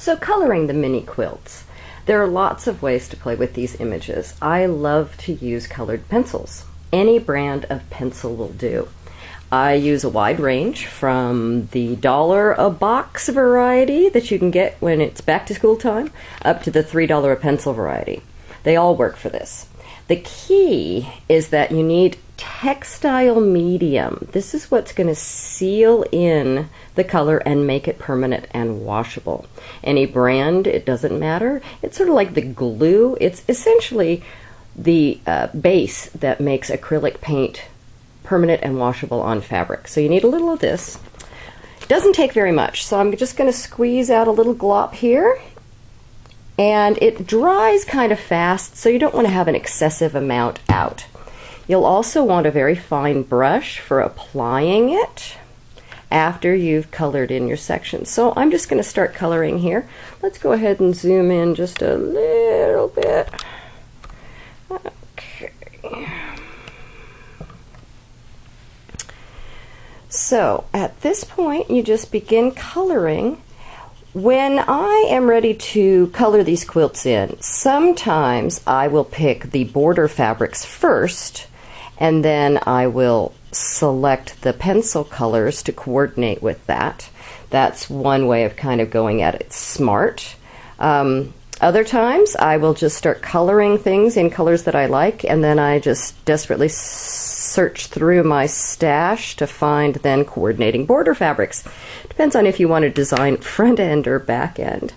So coloring the mini quilts. There are lots of ways to play with these images. I love to use colored pencils. Any brand of pencil will do. I use a wide range from the $1 a box variety that you can get when it's back to school time up to the $3 a pencil variety. They all work for this. The key is that you need textile medium. This is what's going to seal in the color and make it permanent and washable. Any brand, it doesn't matter. It's sort of like the glue. It's essentially the base that makes acrylic paint permanent and washable on fabric. So you need a little of this. It doesn't take very much, so I'm just going to squeeze out a little glop here. And it dries kind of fast, so you don't want to have an excessive amount out. You'll also want a very fine brush for applying it after you've colored in your section. So I'm just going to start coloring here. Let's go ahead and zoom in just a little bit. Okay. So at this point, you just begin coloring. When I am ready to color these quilts in, sometimes I will pick the border fabrics first, and then I will select the pencil colors to coordinate with that. That's one way of kind of going at it smart. Other times I will just start coloring things in colors that I like, and then I just desperately search through my stash to find then coordinating border fabrics. Depends on if you want to design front end or back end.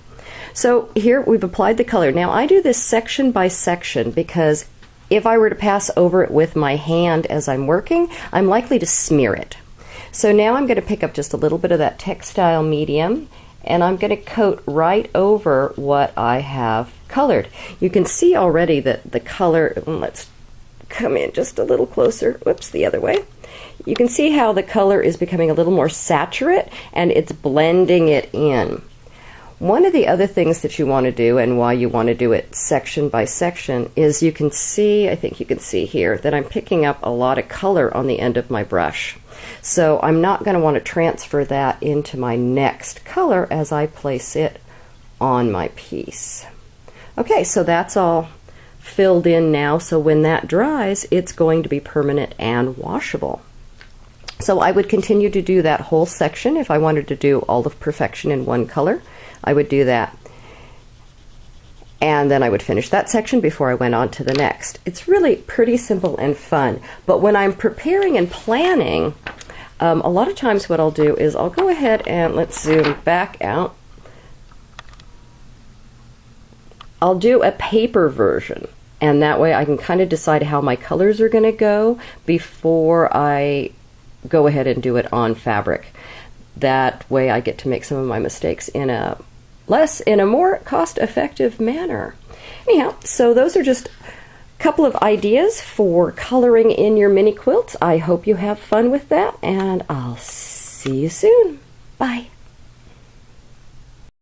So here we've applied the color. Now I do this section by section because if I were to pass over it with my hand as I'm working, I'm likely to smear it. So now I'm going to pick up just a little bit of that textile medium, and I'm going to coat right over what I have colored. You can see already that the color, let's come in just a little closer, whoops, the other way. You can see how the color is becoming a little more saturate and it's blending it in. One of the other things that you want to do, and why you want to do it section by section, is you can see, I think you can see here, that I'm picking up a lot of color on the end of my brush. So I'm not going to want to transfer that into my next color as I place it on my piece. Okay, so that's all filled in now, so when that dries, it's going to be permanent and washable. So I would continue to do that whole section. If I wanted to do all of perfection in one color, I would do that. And then I would finish that section before I went on to the next. It's really pretty simple and fun. But when I'm preparing and planning, a lot of times what I'll do is I'll go ahead and let's zoom back out. I'll do a paper version, and that way I can kind of decide how my colors are going to go before I go ahead and do it on fabric. That way I get to make some of my mistakes in a more cost-effective manner. Anyhow, so those are just a couple of ideas for coloring in your mini quilts. I hope you have fun with that, and I'll see you soon. Bye.